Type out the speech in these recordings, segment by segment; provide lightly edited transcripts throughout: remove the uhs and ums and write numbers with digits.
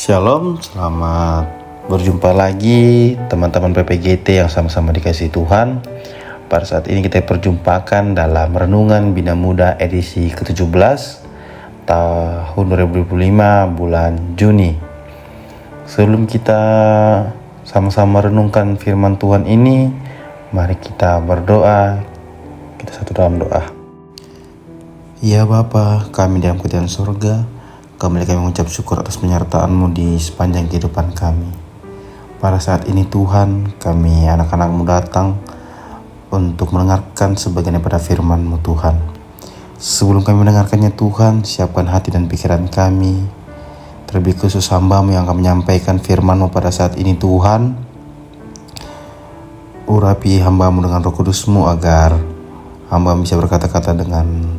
Shalom, selamat berjumpa lagi teman-teman PPGT yang sama-sama dikasihi Tuhan. Pada saat ini kita perjumpakan dalam Renungan Bina Muda edisi ke-17 tahun 2025 bulan Juni. Sebelum kita sama-sama renungkan firman Tuhan ini, mari kita berdoa. Kita satu dalam doa. Ya Bapa, kami dalam kerajaan surga, kembali kami mengucap syukur atas penyertaan-Mu di sepanjang kehidupan kami. Pada saat ini Tuhan, kami anak-anak-Mu datang untuk mendengarkan sebagian daripada firman-Mu Tuhan. Sebelum kami mendengarkannya Tuhan, siapkan hati dan pikiran kami. Terlebih khusus hamba-Mu yang akan menyampaikan firman-Mu pada saat ini Tuhan. Urapi hamba-Mu dengan Roh Kudus-Mu agar hamba bisa berkata-kata dengan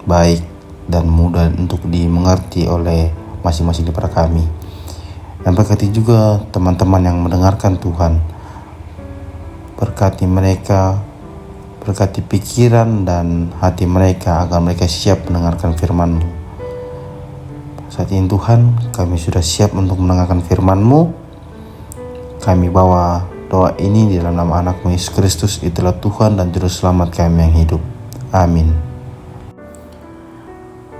baik dan mudah untuk dimengerti oleh masing-masing daripada kami. Dan berkati juga teman-teman yang mendengarkan Tuhan. Berkati mereka, berkati pikiran dan hati mereka agar mereka siap mendengarkan firman-Mu. Saat ini Tuhan, kami sudah siap untuk mendengarkan firman-Mu. Kami bawa doa ini di dalam nama anak-Mu Yesus Kristus, itulah Tuhan dan Juru Selamat kami yang hidup. Amin.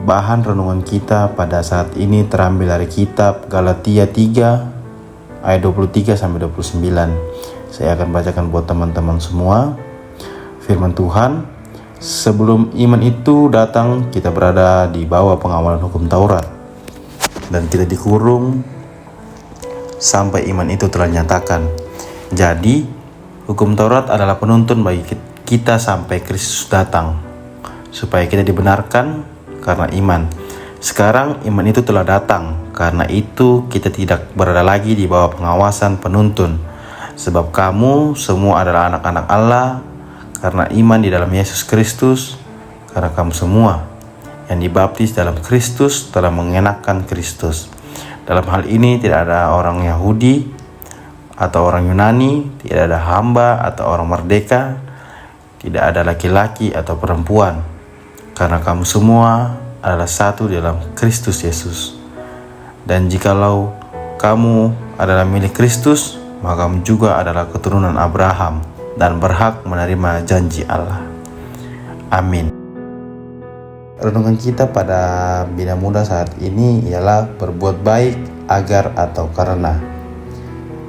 Bahan renungan kita pada saat ini terambil dari kitab Galatia 3 ayat 23 sampai 29. Saya akan bacakan buat teman-teman semua. Firman Tuhan, sebelum iman itu datang, kita berada di bawah pengawalan hukum Taurat dan kita dikurung sampai iman itu telah nyatakan. Jadi, hukum Taurat adalah penuntun bagi kita sampai Kristus datang, supaya kita dibenarkan karena iman. Sekarang iman itu telah datang, karena itu kita tidak berada lagi di bawah pengawasan penuntun. Sebab kamu semua adalah anak-anak Allah karena iman di dalam Yesus Kristus. Karena kamu semua yang dibaptis dalam Kristus telah mengenakan Kristus. Dalam hal ini tidak ada orang Yahudi atau orang Yunani, tidak ada hamba atau orang merdeka, tidak ada laki-laki atau perempuan, karena kamu semua adalah satu dalam Kristus Yesus. Dan jikalau kamu adalah milik Kristus, maka kamu juga adalah keturunan Abraham dan berhak menerima janji Allah. Amin. Renungan kita pada Bina Muda saat ini ialah berbuat baik agar atau karena.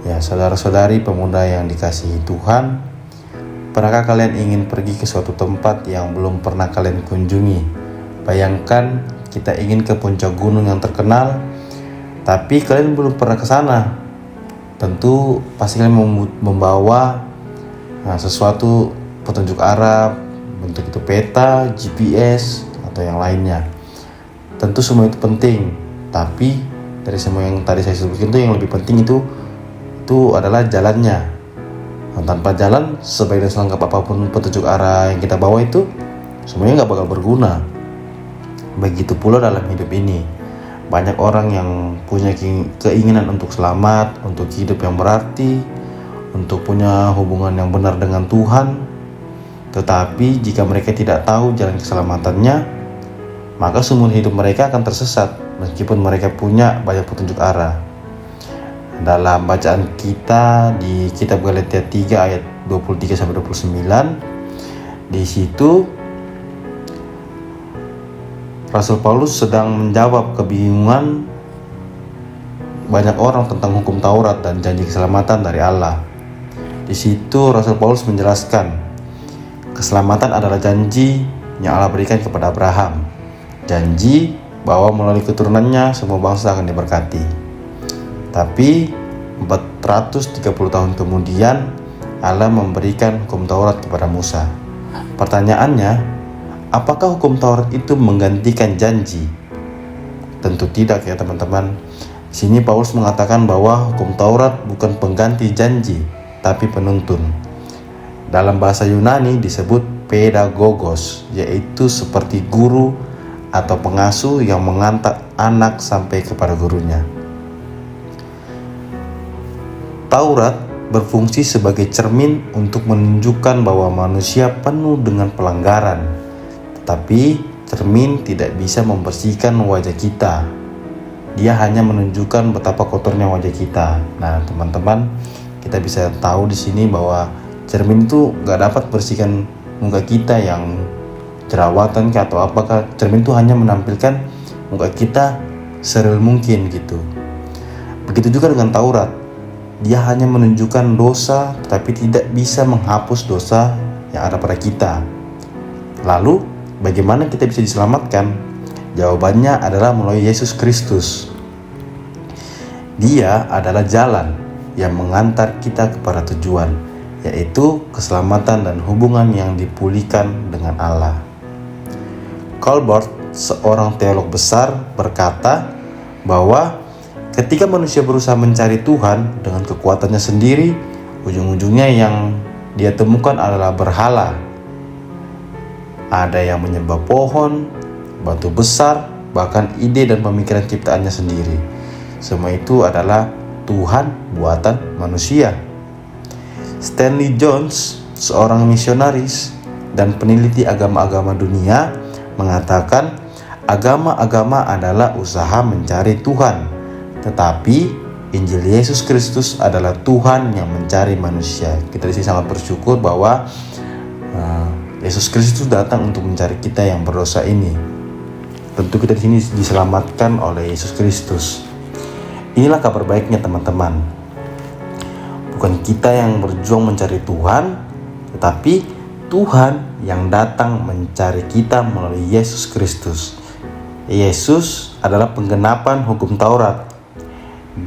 Ya, saudara-saudari pemuda yang dikasihi Tuhan, pernahkah kalian ingin pergi ke suatu tempat yang belum pernah kalian kunjungi? Bayangkan kita ingin ke puncak gunung yang terkenal, tapi kalian belum pernah ke sana. Tentu pasti kalian membawa sesuatu petunjuk arah, bentuk itu peta, GPS, atau yang lainnya. Tentu semua itu penting, tapi dari semua yang tadi saya sebutkan itu yang lebih penting itu adalah jalannya. Tanpa jalan, sebaik dan selengkap apapun petunjuk arah yang kita bawa itu, semuanya gak bakal berguna. Begitu pula dalam hidup ini. Banyak orang yang punya keinginan untuk selamat, untuk hidup yang berarti, untuk punya hubungan yang benar dengan Tuhan. Tetapi jika mereka tidak tahu jalan keselamatannya, maka seumur hidup mereka akan tersesat meskipun mereka punya banyak petunjuk arah. Dalam bacaan kita di kitab Galatia 3 ayat 23 sampai 29, di situ Rasul Paulus sedang menjawab kebingungan banyak orang tentang hukum Taurat dan janji keselamatan dari Allah. Di situ Rasul Paulus menjelaskan, keselamatan adalah janji yang Allah berikan kepada Abraham. Janji bahwa melalui keturunannya semua bangsa akan diberkati. Tapi 430 tahun kemudian Allah memberikan hukum Taurat kepada Musa. Pertanyaannya, apakah hukum Taurat itu menggantikan janji? Tentu tidak ya teman-teman. Di sini Paulus mengatakan bahwa hukum Taurat bukan pengganti janji, tapi penuntun. Dalam bahasa Yunani disebut pedagogos, yaitu seperti guru atau pengasuh yang mengantar anak sampai kepada gurunya. Taurat berfungsi sebagai cermin untuk menunjukkan bahwa manusia penuh dengan pelanggaran. Tetapi cermin tidak bisa membersihkan wajah kita. dia hanya menunjukkan betapa kotornya wajah kita. Nah, teman-teman, kita bisa tahu di sini bahwa cermin itu gak dapat bersihkan muka kita yang jerawatan atau apakah. Cermin itu hanya menampilkan muka kita sereal mungkin gitu. Begitu juga dengan Taurat, dia hanya menunjukkan dosa tetapi tidak bisa menghapus dosa yang ada pada kita. Lalu bagaimana kita bisa diselamatkan? Jawabannya adalah melalui Yesus Kristus. Dia adalah jalan yang mengantar kita kepada tujuan, yaitu keselamatan dan hubungan yang dipulihkan dengan Allah. Colbert, seorang teolog besar, berkata bahwa ketika manusia berusaha mencari Tuhan dengan kekuatannya sendiri, ujung-ujungnya yang dia temukan adalah berhala. Ada yang menyembah pohon, batu besar, bahkan ide dan pemikiran ciptaannya sendiri. Semua itu adalah Tuhan buatan manusia. Stanley Jones, seorang misionaris dan peneliti agama-agama dunia, mengatakan agama-agama adalah usaha mencari Tuhan, tetapi Injil Yesus Kristus adalah Tuhan yang mencari manusia. Kita di sini sangat bersyukur bahwa Yesus Kristus datang untuk mencari kita yang berdosa ini. Tentu kita di sini diselamatkan oleh Yesus Kristus. Inilah kabar baiknya, teman-teman. Bukan kita yang berjuang mencari Tuhan, tetapi Tuhan yang datang mencari kita melalui Yesus Kristus. Yesus adalah penggenapan hukum Taurat.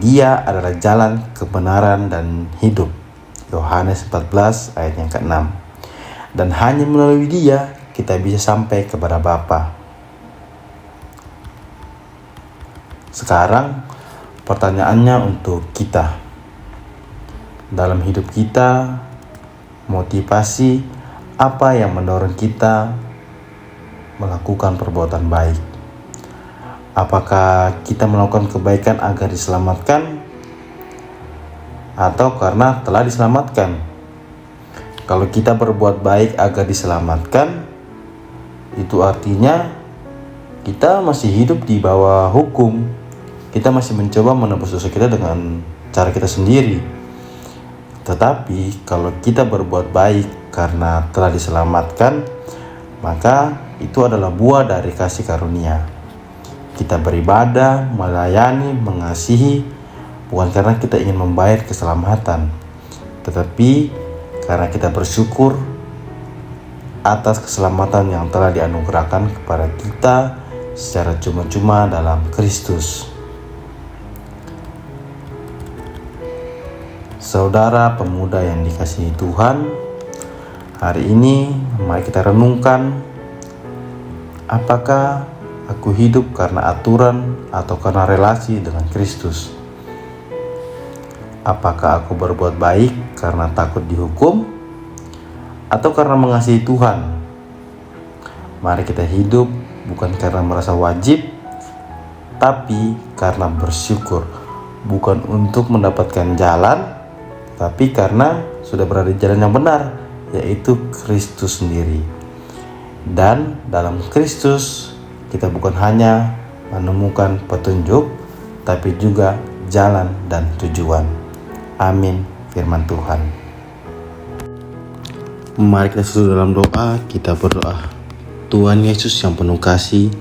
Dia adalah jalan, kebenaran, dan hidup. Yohanes 14 ayat yang ke-6. Dan hanya melalui Dia kita bisa sampai kepada Bapa. Sekarang pertanyaannya untuk kita. Dalam hidup kita, motivasi apa yang mendorong kita melakukan perbuatan baik? Apakah kita melakukan kebaikan agar diselamatkan atau karena telah diselamatkan? Kalau kita berbuat baik agar diselamatkan, itu artinya kita masih hidup di bawah hukum. Kita masih mencoba menebus dosa kita dengan cara kita sendiri. Tetapi kalau kita berbuat baik karena telah diselamatkan, maka itu adalah buah dari kasih karunia. Kita beribadah, melayani, mengasihi, bukan karena kita ingin membayar keselamatan, tetapi karena kita bersyukur atas keselamatan yang telah dianugerahkan kepada kita secara cuma-cuma dalam Kristus. Saudara pemuda yang dikasihi Tuhan, hari ini mari kita renungkan, apakah aku hidup karena aturan atau karena relasi dengan Kristus? Apakah aku berbuat baik karena takut dihukum atau karena mengasihi Tuhan? Mari kita hidup bukan karena merasa wajib, tapi karena bersyukur. Bukan untuk mendapatkan jalan, tapi karena sudah berada di jalan yang benar, yaitu Kristus sendiri. Dan dalam Kristus kita bukan hanya menemukan petunjuk, tapi juga jalan dan tujuan. Amin, firman Tuhan. Mari kita satu dalam doa, kita berdoa. Tuhan Yesus yang penuh kasih,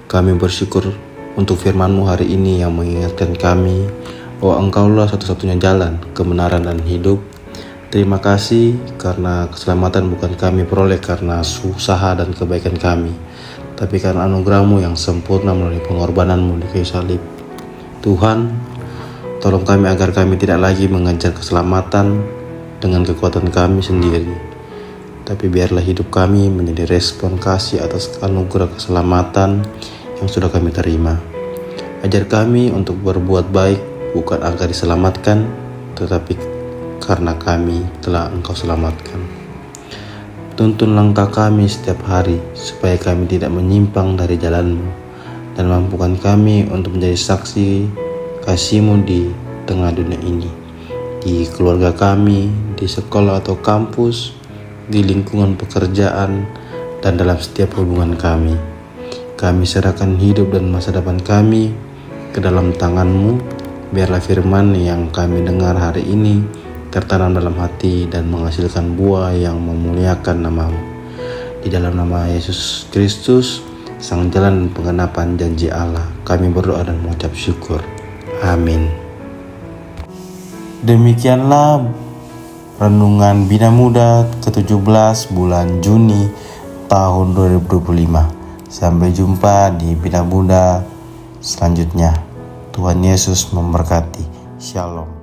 kami bersyukur untuk firman-Mu hari ini yang mengingatkan kami bahwa Engkaulah satu-satunya jalan, kebenaran, dan hidup. Terima kasih karena keselamatan bukan kami peroleh karena usaha dan kebaikan kami, tapi karena anugerah-Mu yang sempurna melalui pengorbanan-Mu di kayu salib. Tuhan, tolong kami agar kami tidak lagi mengejar keselamatan dengan kekuatan kami sendiri, tapi biarlah hidup kami menjadi respon kasih atas anugerah keselamatan yang sudah kami terima. Ajar kami untuk berbuat baik bukan agar diselamatkan, tetapi karena kami telah Engkau selamatkan. Tuntun langkah kami setiap hari supaya kami tidak menyimpang dari jalan-Mu, dan mampukan kami untuk menjadi saksi kasih-Mu di tengah dunia ini, di keluarga kami, di sekolah atau kampus, di lingkungan pekerjaan, dan dalam setiap hubungan kami. Kami serahkan hidup dan masa depan kami ke dalam tangan-Mu. Biarlah firman yang kami dengar hari ini tertanam dalam hati dan menghasilkan buah yang memuliakan nama-Mu. Di dalam nama Yesus Kristus, Sang Jalan dan Penggenapan Janji Allah, kami berdoa dan mengucap syukur. Amin. Demikianlah Renungan Bina Muda ke-17 bulan Juni tahun 2025. Sampai jumpa di Bina Muda selanjutnya. Tuhan Yesus memberkati. Shalom.